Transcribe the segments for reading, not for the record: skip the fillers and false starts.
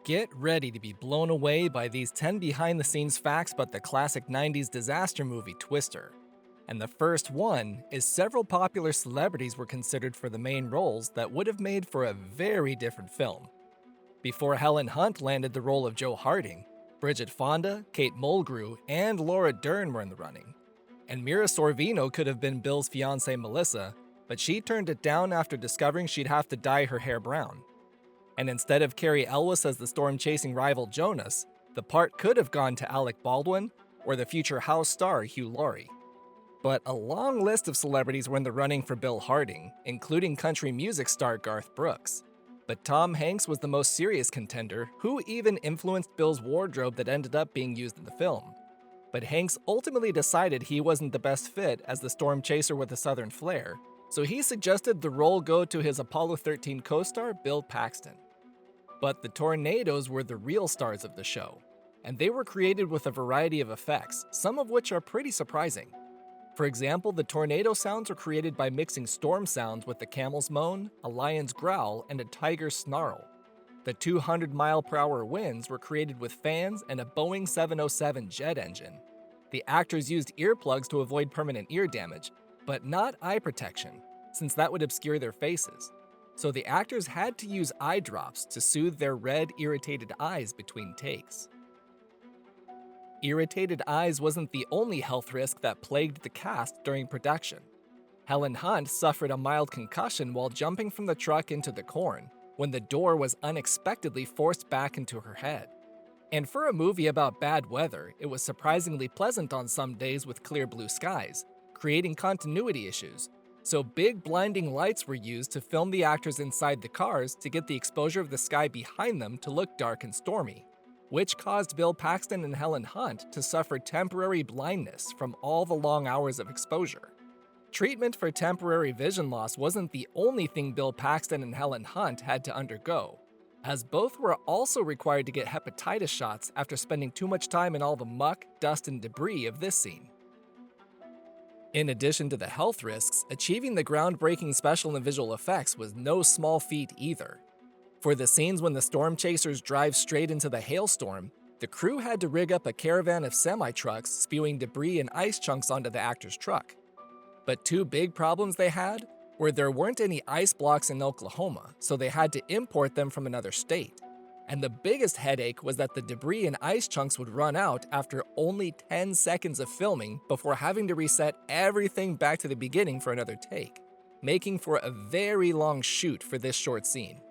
Get ready to be blown away by these 10 behind the scenes facts about the classic 90s disaster movie Twister. And the first one is several popular celebrities were considered for the main roles that would have made for a very different film. Before Helen Hunt landed the role of Joe Harding, Bridget Fonda, Kate Mulgrew, and Laura Dern were in the running. And Mira Sorvino could have been Bill's fiancée Melissa, but she turned it down after discovering she'd have to dye her hair brown. And instead of Carrie Elwes as the storm-chasing rival Jonas, the part could have gone to Alec Baldwin or the future House star Hugh Laurie. But a long list of celebrities were in the running for Bill Harding, including country music star Garth Brooks. But Tom Hanks was the most serious contender, who even influenced Bill's wardrobe that ended up being used in the film. But Hanks ultimately decided he wasn't the best fit as the storm chaser with a southern flair, so he suggested the role go to his Apollo 13 co-star Bill Paxton. But the tornadoes were the real stars of the show, and they were created with a variety of effects, some of which are pretty surprising. For example, the tornado sounds were created by mixing storm sounds with the camel's moan, a lion's growl, and a tiger's snarl. The 200-mile-per-hour winds were created with fans and a Boeing 707 jet engine. The actors used earplugs to avoid permanent ear damage, but not eye protection, since that would obscure their faces. So the actors had to use eye drops to soothe their red, irritated eyes between takes. Irritated eyes wasn't the only health risk that plagued the cast during production. Helen Hunt suffered a mild concussion while jumping from the truck into the corn, when the door was unexpectedly forced back into her head. And for a movie about bad weather, it was surprisingly pleasant on some days with clear blue skies, creating continuity issues. So big blinding lights were used to film the actors inside the cars to get the exposure of the sky behind them to look dark and stormy, which caused Bill Paxton and Helen Hunt to suffer temporary blindness from all the long hours of exposure. Treatment for temporary vision loss wasn't the only thing Bill Paxton and Helen Hunt had to undergo, as both were also required to get hepatitis shots after spending too much time in all the muck, dust, and debris of this scene. In addition to the health risks, achieving the groundbreaking special and visual effects was no small feat either. For the scenes when the storm chasers drive straight into the hailstorm, the crew had to rig up a caravan of semi-trucks spewing debris and ice chunks onto the actor's truck. But two big problems they had were there weren't any ice blocks in Oklahoma, so they had to import them from another state. And the biggest headache was that the debris and ice chunks would run out after only 10 seconds of filming before having to reset everything back to the beginning for another take, making for a very long shoot for this short scene.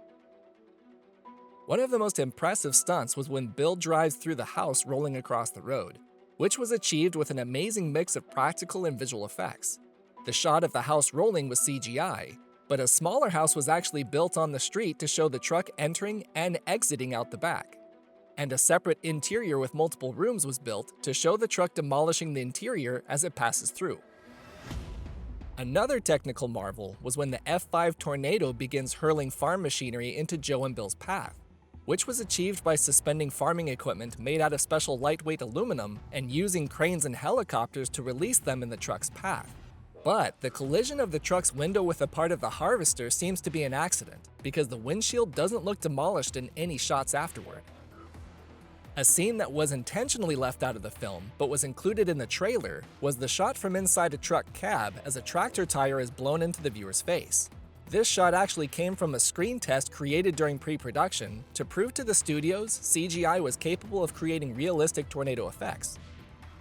One of the most impressive stunts was when Bill drives through the house rolling across the road, which was achieved with an amazing mix of practical and visual effects. The shot of the house rolling was CGI, but a smaller house was actually built on the street to show the truck entering and exiting out the back. And a separate interior with multiple rooms was built to show the truck demolishing the interior as it passes through. Another technical marvel was when the F5 tornado begins hurling farm machinery into Joe and Bill's path, which was achieved by suspending farming equipment made out of special lightweight aluminum and using cranes and helicopters to release them in the truck's path. But the collision of the truck's window with a part of the harvester seems to be an accident, because the windshield doesn't look demolished in any shots afterward. A scene that was intentionally left out of the film, but was included in the trailer, was the shot from inside a truck cab as a tractor tire is blown into the viewer's face. This shot actually came from a screen test created during pre-production to prove to the studios CGI was capable of creating realistic tornado effects.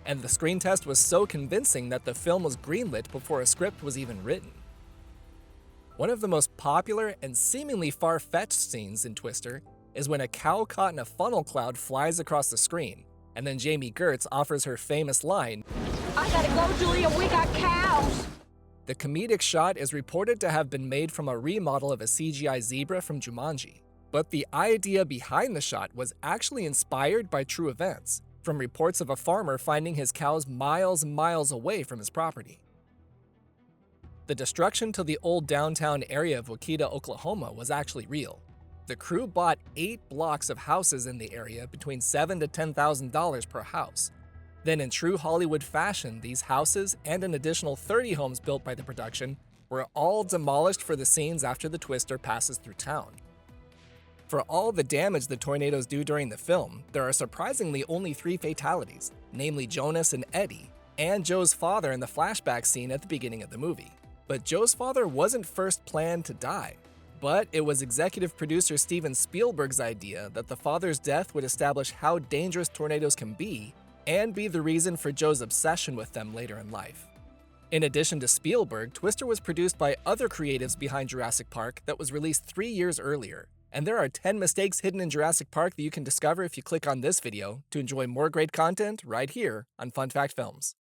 And the screen test was so convincing that the film was greenlit before a script was even written. One of the most popular and seemingly far-fetched scenes in Twister is when a cow caught in a funnel cloud flies across the screen, and then Jamie Gertz offers her famous line, "I gotta go, Julia, we got cows." The comedic shot is reported to have been made from a remodel of a CGI zebra from Jumanji, but the idea behind the shot was actually inspired by true events, from reports of a farmer finding his cows miles and miles away from his property. The destruction to the old downtown area of Waukeeta, Oklahoma was actually real. The crew bought 8 blocks of houses in the area between $7,000 to $10,000 per house. Then in true Hollywood fashion, these houses and an additional 30 homes built by the production were all demolished for the scenes after the Twister passes through town. For all the damage the tornadoes do during the film, there are surprisingly only 3 fatalities, namely Jonas and Eddie, and Joe's father in the flashback scene at the beginning of the movie. But Joe's father wasn't first planned to die. But it was executive producer Steven Spielberg's idea that the father's death would establish how dangerous tornadoes can be and be the reason for Joe's obsession with them later in life. In addition to Spielberg, Twister was produced by other creatives behind Jurassic Park that was released 3 years earlier. And there are 10 mistakes hidden in Jurassic Park that you can discover if you click on this video to enjoy more great content right here on Fun Fact Films.